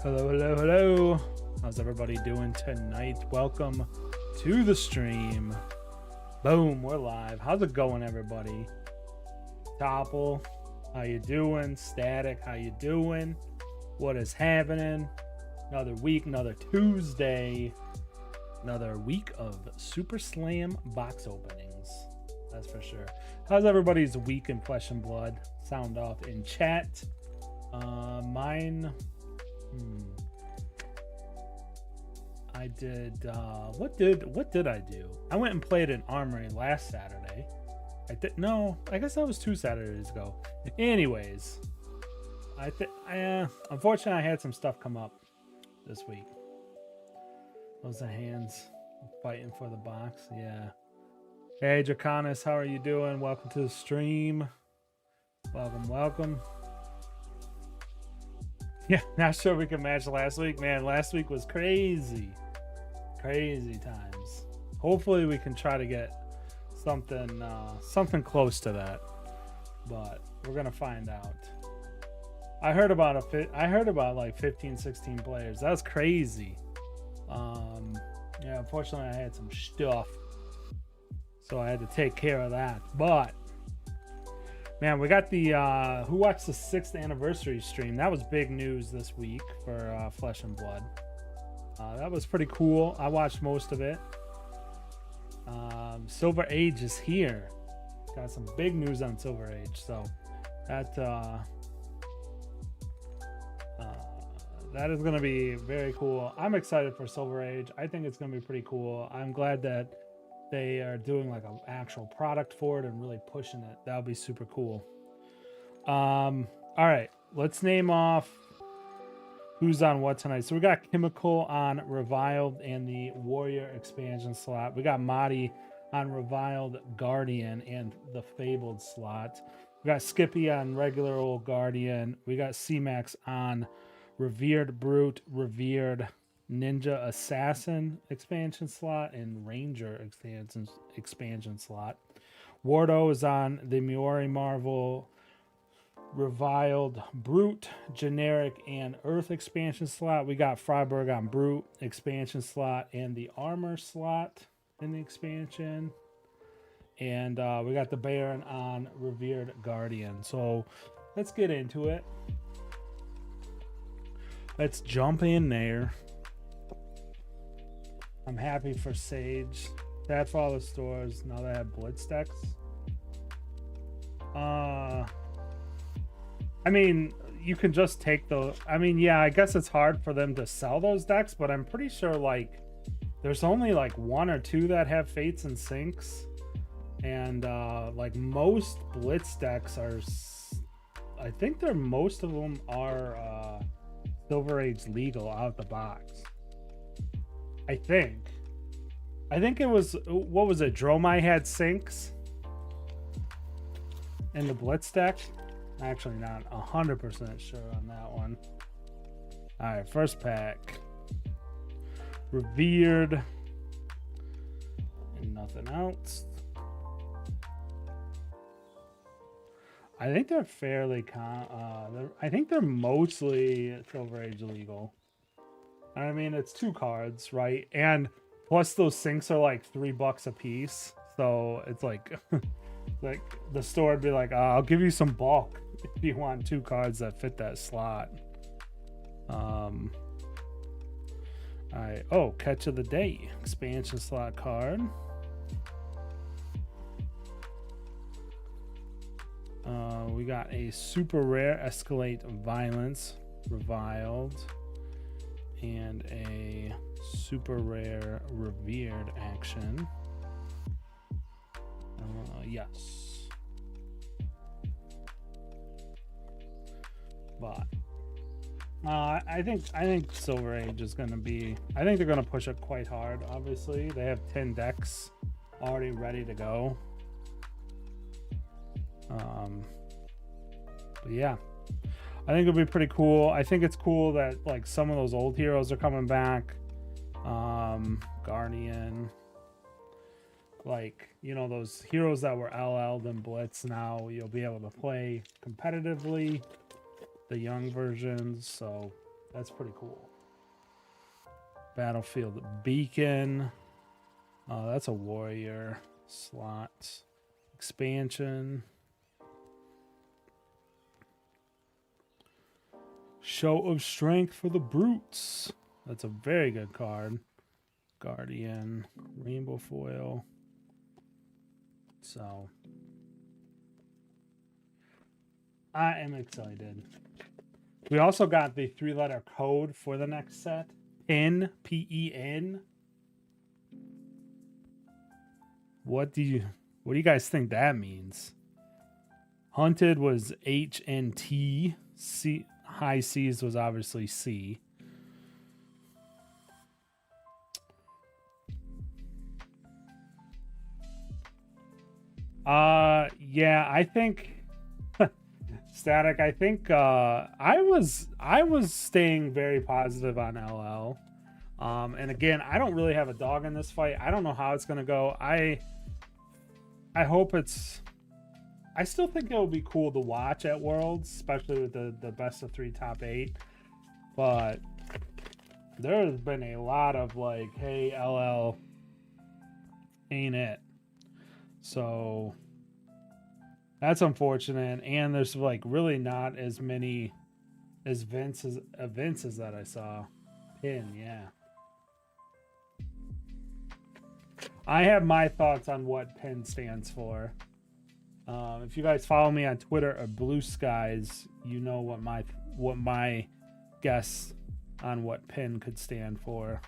Hello, hello, hello. How's everybody doing tonight? Welcome to the stream. Boom, we're live. How's it going, everybody? Topple, how you doing? Static, how you doing? What is happening? Another week, another Tuesday. Another week of Super Slam box openings. That's for sure. How's everybody's week in Flesh and Blood? Sound off in chat. Mine... I did what did I do? I went and played an Armory last Saturday. I guess that was 2 Saturdays ago. Anyways, unfortunately I had some stuff come up this week. Those are hands fighting for the box. Yeah. Hey Draconis, how are you doing? Welcome to the stream. Welcome. Yeah, not sure we can match last week. Man, last week was crazy. Crazy times. Hopefully we can try to get something close to that. But we're going to find out. I heard about like 15, 16 players. That's crazy. Yeah, unfortunately I had some stuff. So I had to take care of that. But man, we got the who watched the 6th anniversary stream. That was big news this week for Flesh and Blood. That was pretty cool. I watched most of it. Silver Age is here. Got some big news on Silver Age. So that is going to be very cool. I'm excited for Silver Age. I think it's going to be pretty cool. I'm glad that they are doing like an actual product for it and really pushing it. That'll be super cool. All right, let's name off who's on what tonight. So we got Chemical on Reviled and the Warrior expansion slot. We got Madi on Reviled Guardian and the Fabled slot. We got Skippy on regular old Guardian. We got C-Max on Revered Brute, Revered Ninja Assassin expansion slot and Ranger expansion slot. Wardo is on the Miori Marvel Reviled Brute, Generic, and Earth expansion slot. We got Freiburg on Brute expansion slot and the Armor slot in the expansion. And we got the Baron on Revered Guardian. So let's get into it. Let's jump in there. I'm happy for Sage. Sad for all the stores. Now they have Blitz decks. I mean, you can just take those. I mean, yeah, I guess it's hard for them to sell those decks, but I'm pretty sure like there's only like 1 or 2 that have Fates and Sinks. And like most Blitz decks are, I think most of them are Silver Age legal out the box. I think it was, what was it? Dromai had Sinks in the Blitz deck. Actually, not 100% sure on that one. All right, first pack. Revered. And nothing else. I think they're fairly I think they're mostly Silver Age legal. I mean, it's 2 cards, right? And plus those Sinks are like $3 a piece. So it's like like the store would be like, I'll give you some bulk if you want 2 cards that fit that slot. All right. Oh, Catch of the Day expansion slot card. We got a super rare Escalate Violence Reviled and a super rare Revered action. Yes. But I think Silver Age is going to be, I think they're going to push it quite hard. Obviously, they have 10 decks already ready to go. But yeah, I think it'll be pretty cool. I think it's cool that like some of those old heroes are coming back. Guardian, like, you know, those heroes that were LL'd and Blitz, now you'll be able to play competitively the young versions. So That's pretty cool. Battlefield Beacon. Oh, that's a warrior slot. Expansion. Show of Strength for the Brutes. That's a very good card. Guardian. Rainbow foil. So I am excited. We also got the 3-letter code for the next set. PEN. P-E-N. What do you guys think that means? Hunted was H-N-T. C, high C's was obviously C. Yeah, I think Static, I think I was staying very positive on LL. And again, I don't really have a dog in this fight. I don't know how it's gonna go. I hope it's. I still think it would be cool to watch at Worlds, especially with the best of 3 top 8. But there's been a lot of like, hey, LL ain't it. So that's unfortunate. And there's like really not as many as events as that I saw. PIN, yeah. I have my thoughts on what PIN stands for. If you guys follow me on Twitter or Blue Skies, you know what my guess on what PIN could stand for.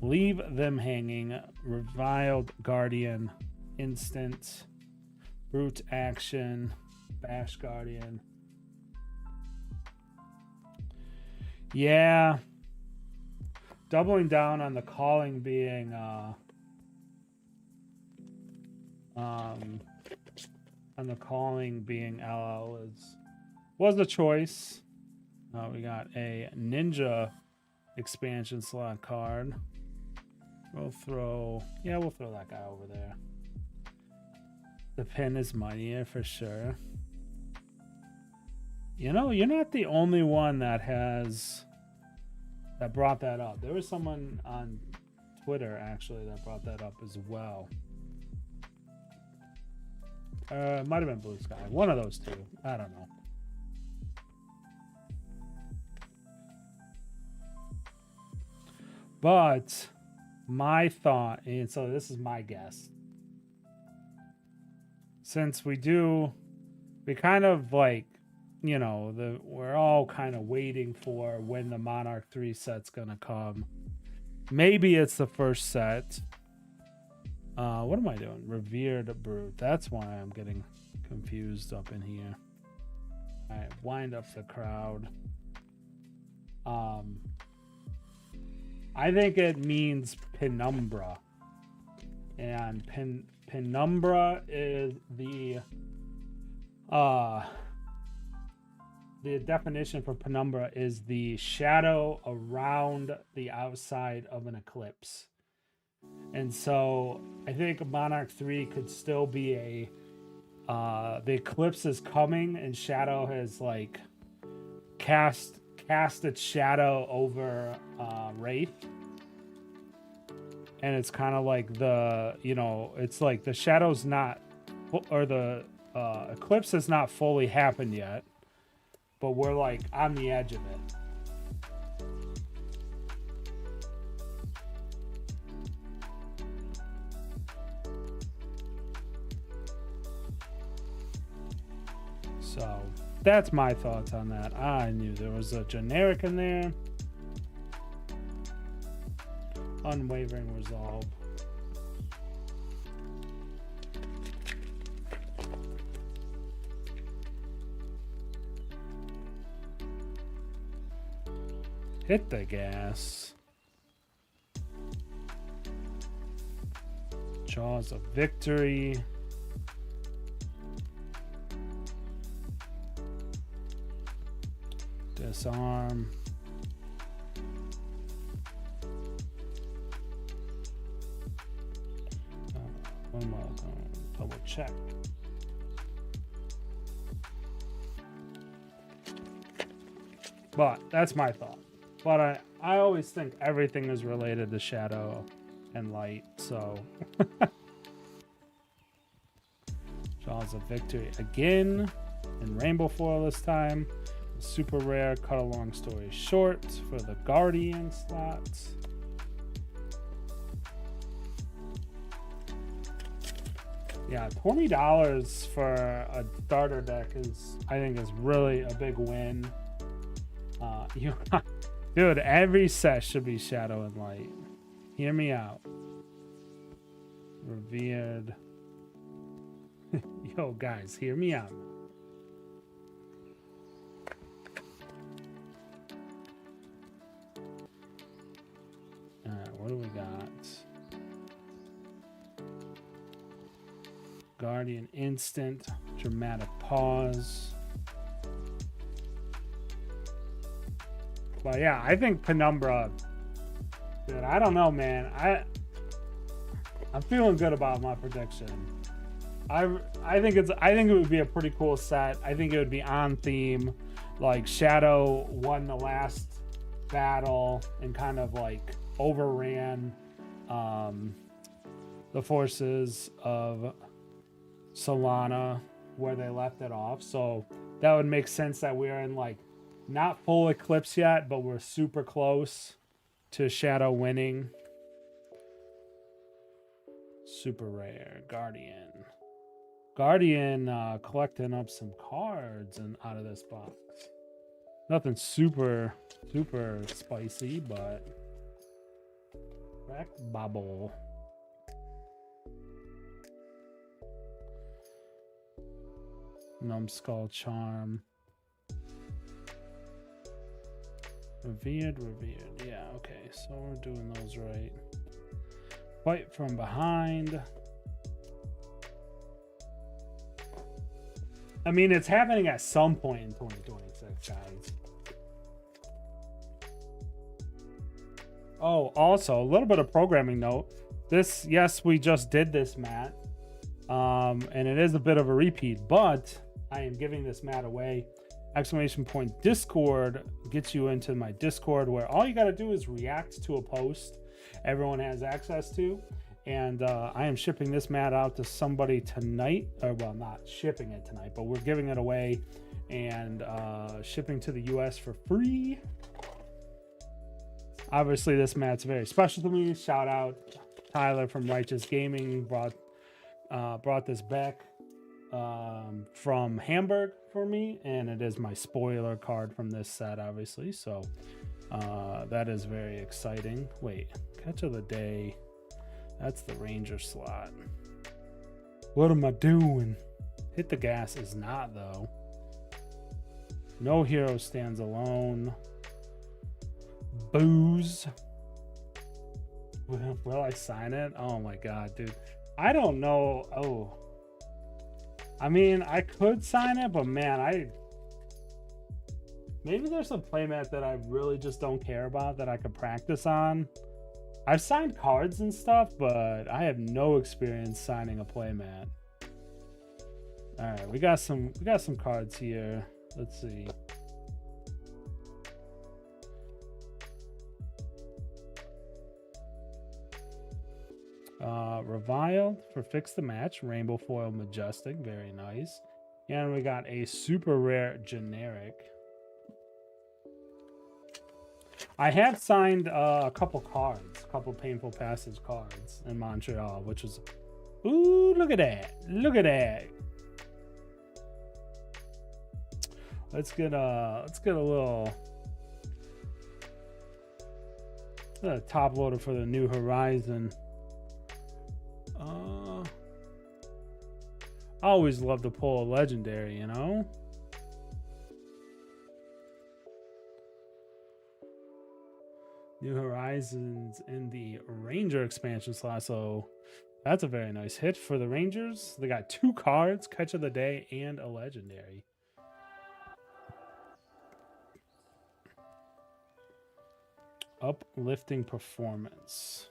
Leave them hanging. Reviled Guardian. Instant. Brute action. Bash Guardian. Yeah. Doubling down on the calling being LL was a choice. We got a ninja expansion slot card. We'll throw that guy over there. The pin is mightier for sure. You know, you're not the only one that brought that up. There was someone on Twitter actually that brought that up as well. It might have been Blue Sky. One of those two. I don't know. But my thought, and so this is my guess. Since we kind of like, you know, we're all kind of waiting for when the Monarch 3 set's gonna come. Maybe it's the first set. What am I doing? Revered Brute. That's why I'm getting confused up in here. All right, wind up the crowd. I think it means penumbra. And penumbra is the definition for penumbra is the shadow around the outside of an eclipse. And so I think Monarch 3 could still be the eclipse is coming and shadow has like cast its shadow over Wraith. And it's kind of like it's like the shadow's not, or the eclipse has not fully happened yet, but we're like on the edge of it. So that's my thoughts on that. I knew there was a generic in there. Unwavering resolve. Hit the gas. Jaws of Victory. Disarm. One more double check. But that's my thought. But I always think everything is related to shadow and light. So Jaws of Victory again in rainbow foil this time. Super rare. Cut a long story short for the Guardian slots. Yeah, $20 for a starter deck is, I think, is really a big win. Dude, every set should be shadow and light. Hear me out. Revered. Yo, guys, hear me out. Alright, what do we got? Guardian Instant. Dramatic Pause. But yeah, I think Penumbra. Dude, I don't know, man. I'm feeling good about my prediction. I think it would be a pretty cool set. I think it would be on theme. Like Shadow won the last battle and kind of like overran the forces of Solana where they left it off. So that would make sense that we're in like not full eclipse yet, but we're super close to Shadow winning. Super rare. Guardian collecting up some cards and out of this box. Nothing super spicy, but crack bubble. Numbskull Charm. Revered. Yeah, okay, so we're doing those right. Fight from behind. I mean, it's happening at some point in 2026, guys. Oh, also, a little bit of programming note. This, yes, we just did this mat. And it is a bit of a repeat, but I am giving this mat away. Exclamation point Discord gets you into my Discord where all you got to do is react to a post everyone has access to. And I am shipping this mat out to somebody tonight. Or, well, not shipping it tonight, but we're giving it away and shipping to the US for free. Obviously, this mat's very special to me. Shout out Tyler from Righteous Gaming. Brought this back from Hamburg for me, and it is my spoiler card from this set, obviously. So that is very exciting. Wait, catch of the day. That's the Ranger slot. What am I doing? Hit the gas is not, though. No hero stands alone. Booze. Will I sign it? Oh my god, dude. I don't know. Oh. I mean, I could sign it, but man, maybe there's some playmat that I really just don't care about that I could practice on. I've signed cards and stuff, but I have no experience signing a playmat. All right, we got some cards here. Let's see. Reviled for Fix the Match, Rainbow Foil Majestic, very nice. And we got a super rare generic. I have signed a couple cards, a couple Painful Passage cards in Montreal, which was, ooh, look at that, look at that. Let's get a little top loader for the New Horizon. I always love to pull a legendary, you know? New Horizons in the Ranger expansion slot, so that's a very nice hit for the Rangers. They got 2 cards, Catch of the Day and a legendary. Uplifting Performance.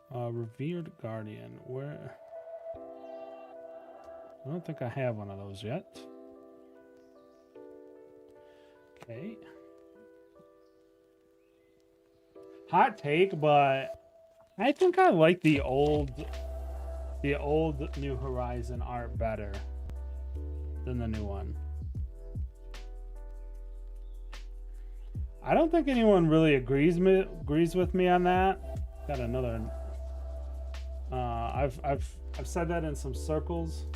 Revered Guardian. Where? I don't think I have one of those yet. Okay. Hot take, but I think I like the old New Horizon art better than the new one. I don't think anyone really agrees with me on that. Got another. I've said that in some circles.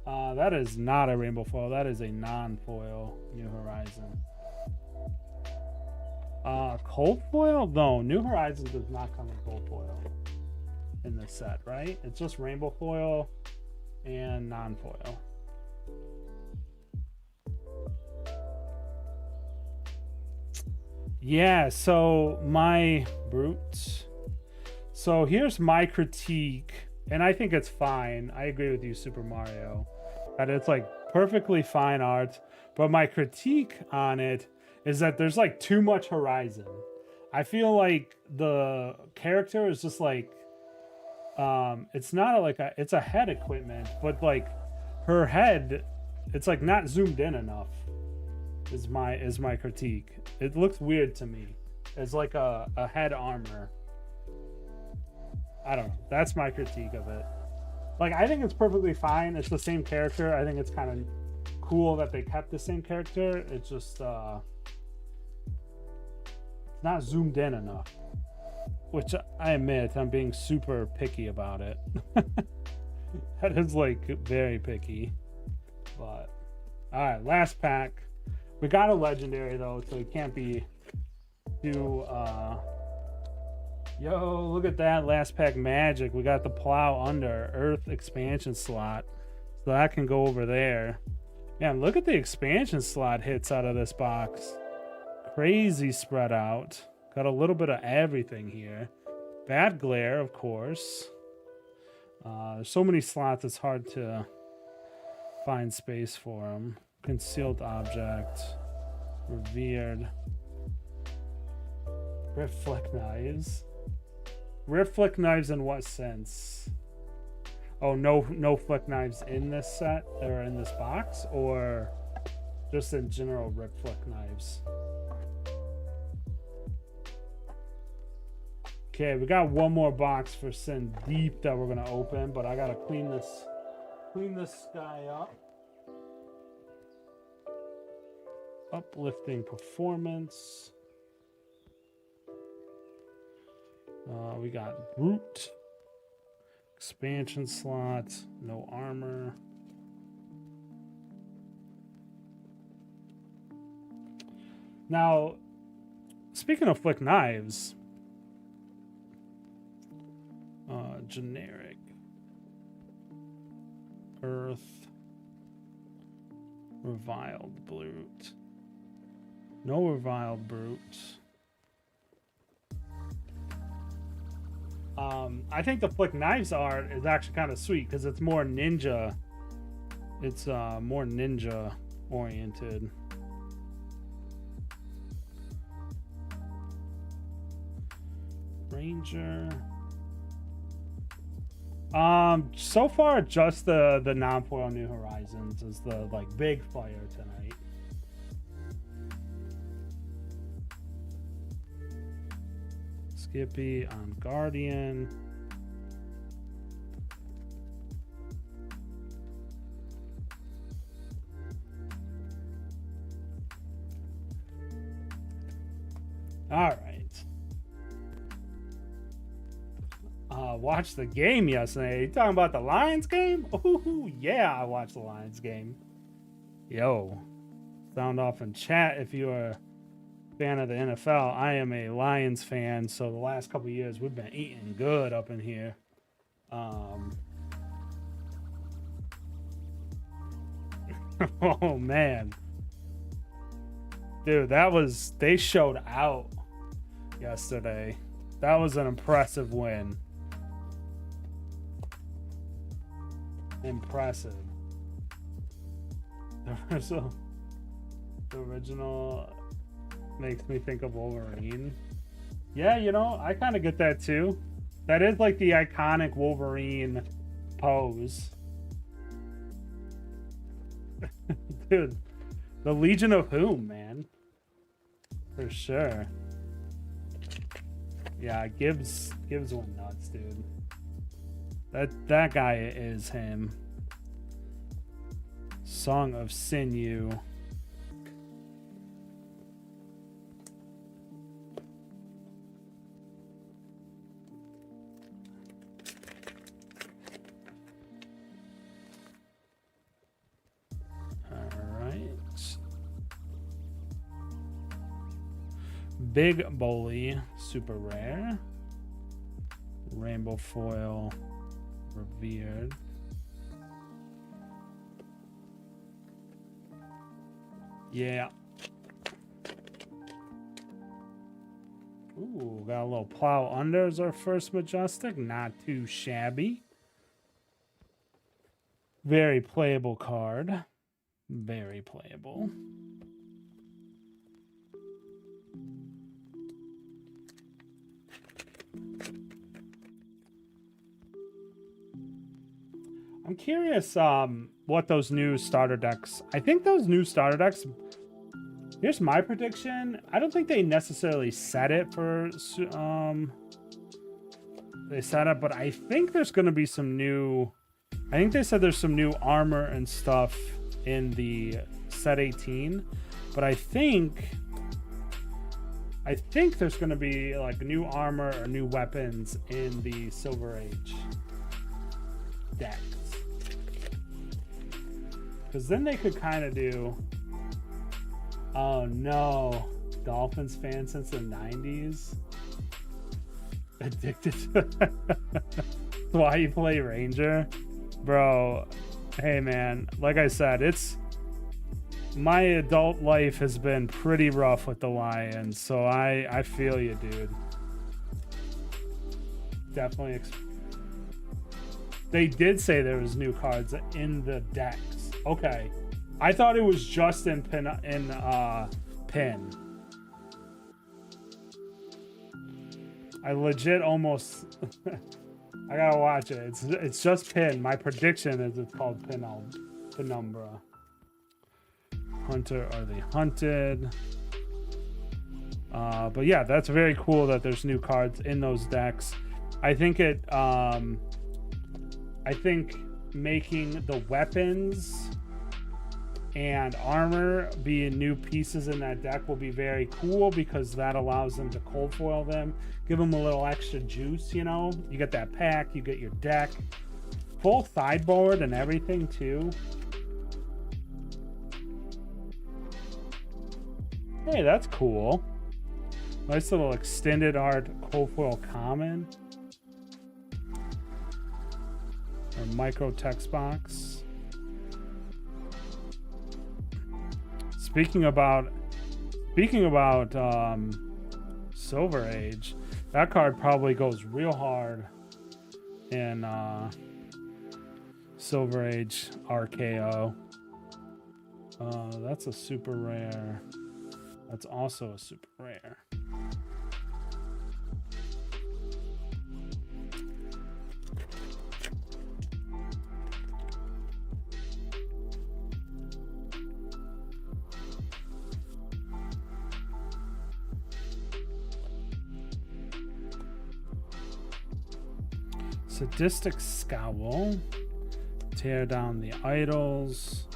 That is not a rainbow foil. That is a non-foil New Horizon. Cold foil? No, New Horizon does not come with cold foil in this set, right? It's just rainbow foil and non-foil. Yeah, so my brute. So here's my critique, and I think it's fine. I agree with you, Super Mario, that it's like perfectly fine art. But my critique on it is that there's like too much horizon. I feel like the character is just like, it's not like it's a head equipment, but like her head, it's like not zoomed in enough. Is my critique. It looks weird to me. It's like a head armor. I don't know. That's my critique of it. Like, I think it's perfectly fine. It's the same character. I think it's kind of cool that they kept the same character. It's just it's not zoomed in enough, which I admit I'm being super picky about it. That is like very picky. But all right, last pack. We got a legendary though, so it can't be too yo, look at that last pack magic. We got the plow under Earth expansion slot. So that can go over there. Man, look at the expansion slot hits out of this box. Crazy spread out. Got a little bit of everything here. Bad glare, of course. There's so many slots, it's hard to find space for them. Concealed object. Revered. Reflect knives. Reflect knives in what sense? Oh, no flick knives in this set or in this box, or just in general reflect knives? Okay, we got one more box for Sin Deep that we're gonna open, but I gotta clean this guy up. Uplifting performance. We got brute, expansion slot, no armor. Now, speaking of flick knives, generic earth, reviled brute, no reviled brute. I think the flick knives art is actually kind of sweet because it's more ninja. It's more ninja oriented. Ranger. So far just the non-foil New Horizons is the like big fire tonight. Skippy on Guardian. All right. Watched the game yesterday. You talking about the Lions game? Oh yeah, I watched the Lions game. Yo, sound off in chat if you are fan of the NFL. I am a Lions fan, so the last couple of years we've been eating good up in here. Oh man, dude, they showed out yesterday. That was an impressive win. Impressive. The original makes me think of Wolverine. Yeah, you know, I kind of get that too. That is like the iconic Wolverine pose. Dude, The Legion of whom, man? For sure. Yeah, Gibbs went nuts, dude. That guy is him. Song of Sinew. Big Bully, super rare. Rainbow foil, revered. Yeah. Ooh, got a little plow under as our first majestic. Not too shabby. Very playable card. Very playable. I'm curious what those new starter decks... I think those new starter decks... Here's my prediction. I don't think they necessarily set it for... they set it, but I think there's going to be some new... I think they said there's some new armor and stuff in the set 18. But I think there's going to be like new armor or new weapons in the Silver Age decks. Because then they could kind of do... Oh no. Dolphins fan since the 90s? Addicted to... Why you play Ranger? Bro, hey man, like I said, it's... My adult life has been pretty rough with the Lions, so I feel you, dude. Definitely... They did say there was new cards in the decks. Okay, I thought it was just in pin. I legit almost. I gotta watch it. It's just pin. My prediction is it's called Penumbra. Hunter are they hunted? But yeah, that's very cool that there's new cards in those decks. I think it. I think making the weapons and armor being new pieces in that deck will be very cool because that allows them to cold foil them, give them a little extra juice, you know? You get that pack, you get your deck, full sideboard and everything too. Hey, that's cool. Nice little extended art cold foil common. Or micro text box. Speaking about Silver Age, that card probably goes real hard in Silver Age RKO. That's a super rare. That's also a super rare. Sadistic Scowl. Tear down the idols.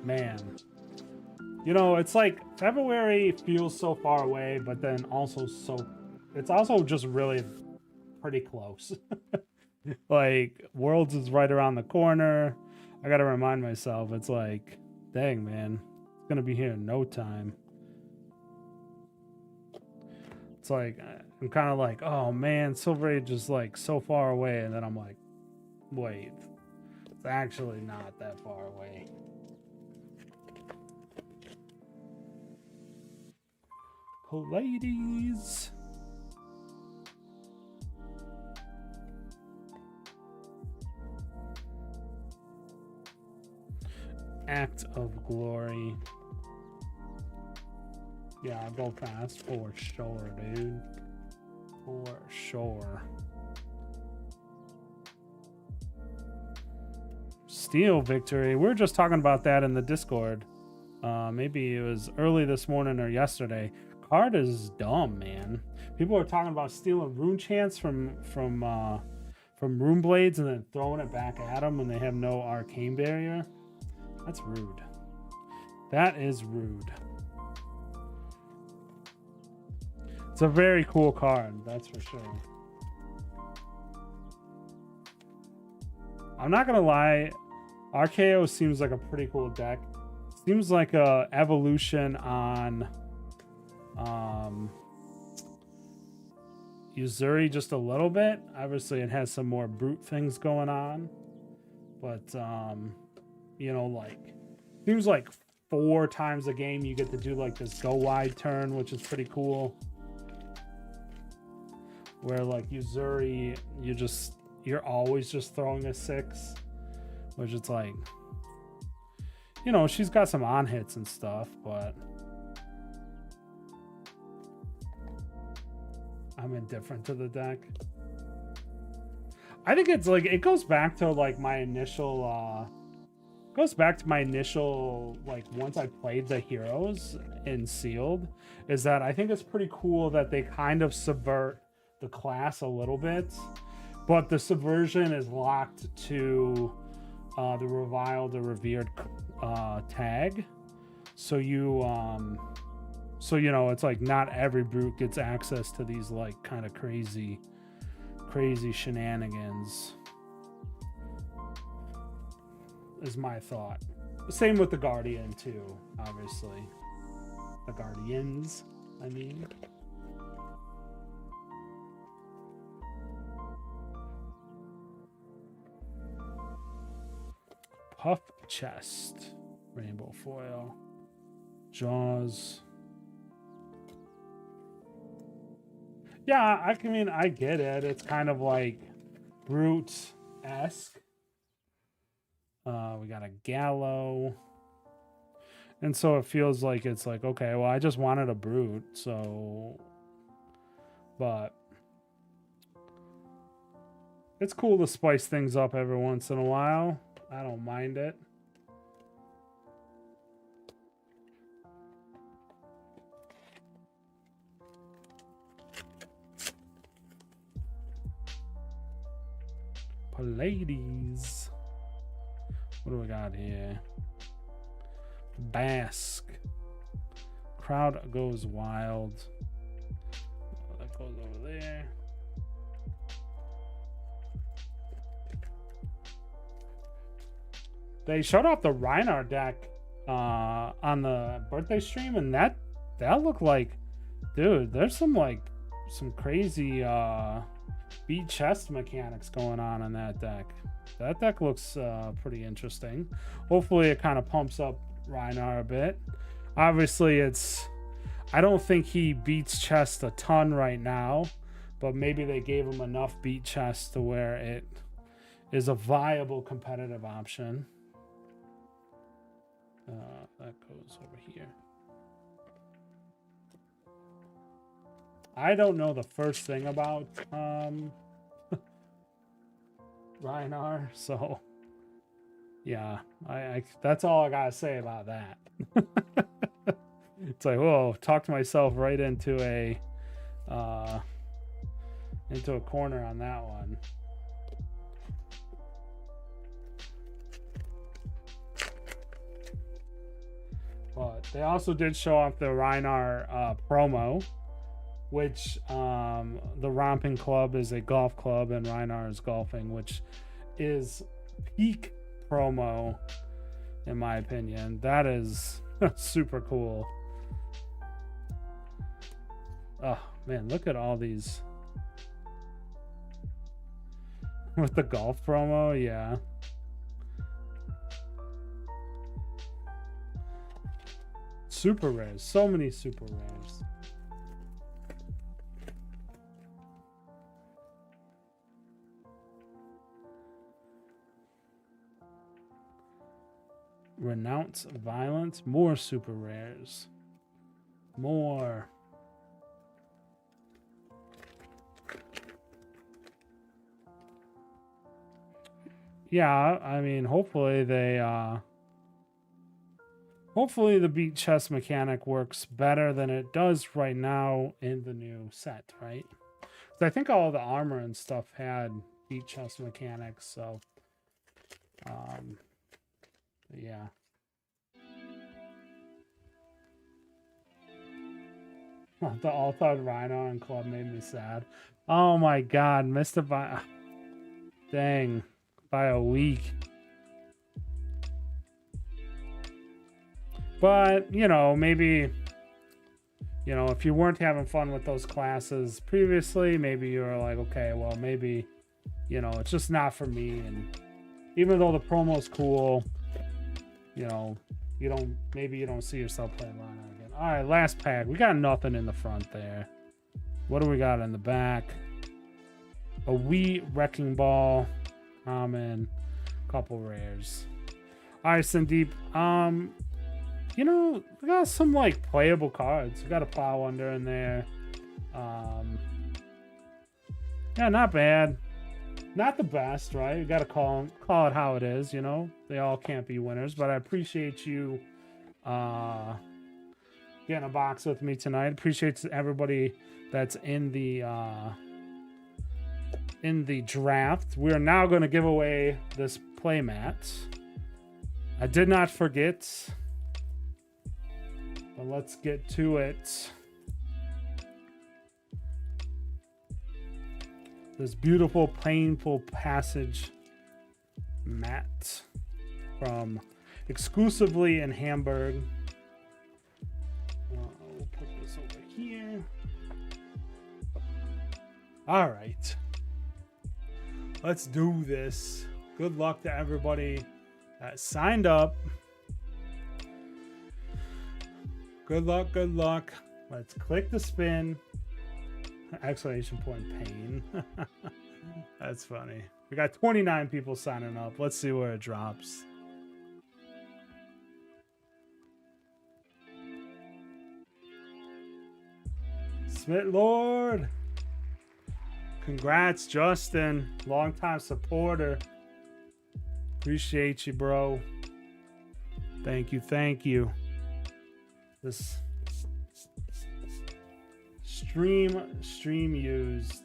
Man. You know, it's like February feels so far away, but then also it's also just really pretty close. Like, Worlds is right around the corner. I gotta remind myself, it's like, dang, man. It's gonna be here in no time. It's like, I'm kind of like, oh man, Silver Age is like so far away. And then I'm like, wait, it's actually not that far away. Ladies. Act of Glory. Yeah, I'll go fast for sure, dude. For sure. Steel victory. We were just talking about that in the Discord. Maybe it was early this morning or yesterday. Card is dumb, man. People are talking about stealing rune chants from rune blades and then throwing it back at them when they have no arcane barrier. That's rude. That is rude. It's a very cool card, that's for sure. I'm not gonna lie, RKO seems like a pretty cool deck. Seems like a evolution on Uzuri just a little bit. Obviously it has some more brute things going on, but you know, like seems like 4 times a game you get to do like this go wide turn, which is pretty cool. Where like Uzuri, you're always just throwing a 6, which it's like, you know, she's got some on hits and stuff, but I'm indifferent to the deck. I think it's like, it goes back to like my initial like once I played the heroes in Sealed, is that I think it's pretty cool that they kind of subvert the class a little bit, but the subversion is locked to the reviled or revered tag. So you know, it's like not every brute gets access to these like kind of crazy shenanigans, is my thought. Same with the Guardian too, obviously. The Guardians, I mean. Puff chest, rainbow foil, jaws. Yeah, I mean, I get it. It's kind of like brute-esque. We got a gallow. And so it feels like it's like, okay, well, I just wanted a brute, so... But... it's cool to spice things up every once in a while. I don't mind it. Pallades. What do we got here? Bask. Crowd goes wild. That goes over there. They showed off the Reinhardt deck on the birthday stream, and that looked like, dude, there's some crazy beat chest mechanics going on in that deck. That deck looks pretty interesting. Hopefully it kind of pumps up Reinhardt a bit. Obviously I don't think he beats chest a ton right now, but maybe they gave him enough beat chest to where it is a viable competitive option. That goes over here. I don't know the first thing about Reinhardt, so yeah, I that's all I gotta say about that. It's like, whoa, talked myself right into a corner on that one. But they also did show off the Reinhardt promo, which the Romping Club is a golf club and Reinhardt is golfing, which is peak promo in my opinion. That is super cool. Oh man, look at all these with the golf promo. Yeah, super rares, so many super rares. Renounce violence, more super rares, more. yeah, I mean, hopefully hopefully the beat chest mechanic works better than it does right now in the new set, right? 'Cause I think all the armor and stuff had beat chest mechanics, so um, yeah. The all-thought Rhino and Club made me sad. Oh my god, missed it by dang, by a week. But, you know, maybe, you know, if you weren't having fun with those classes previously, maybe you were like, okay, well, maybe, you know, it's just not for me. And even though the promo's cool, you know, maybe you don't see yourself playing Rhino again. All right, last pack. We got nothing in the front there. What do we got in the back? A wheat wrecking ball, common, couple rares. All right, Sandeep. You know, we got some like playable cards. We got a Plow Under in there. Yeah, not bad. Not the best, right? You got to call it how it is. You know, they all can't be winners. But I appreciate you getting a box with me tonight. Appreciate everybody that's in the draft. We are now going to give away this playmat. I did not forget, but let's get to it. This beautiful Painful Passage mat from exclusively in Hamburg. We'll put this over here. All right. Let's do this. Good luck to everybody that signed up. Good luck, good luck. Let's click the spin. Exclamation point pain. That's funny. We got 29 people signing up. Let's see where it drops. Smith Lord. Congrats, Justin. Longtime supporter. Appreciate you, bro. Thank you, thank you. This stream used.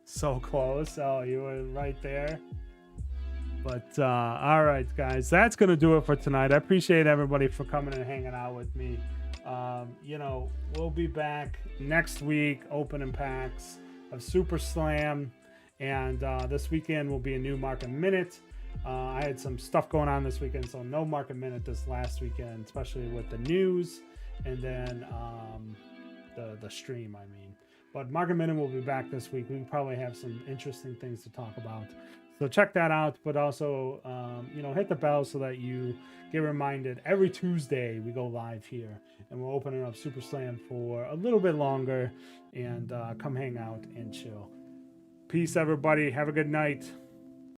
So close. Oh, you were right there. But all right, guys, that's gonna do it for tonight. I appreciate everybody for coming and hanging out with me. You know, we'll be back next week opening packs of Super Slam, and this weekend will be a new Market Minute. I had some stuff going on this weekend, so no Market Minute this last weekend, especially with the news and then the stream, I mean. But Market Minute will be back this week. We probably have some interesting things to talk about. So check that out, but also, you know, hit the bell so that you get reminded. Every Tuesday we go live here, and we're opening up Super Slam for a little bit longer, and come hang out and chill. Peace, everybody. Have a good night.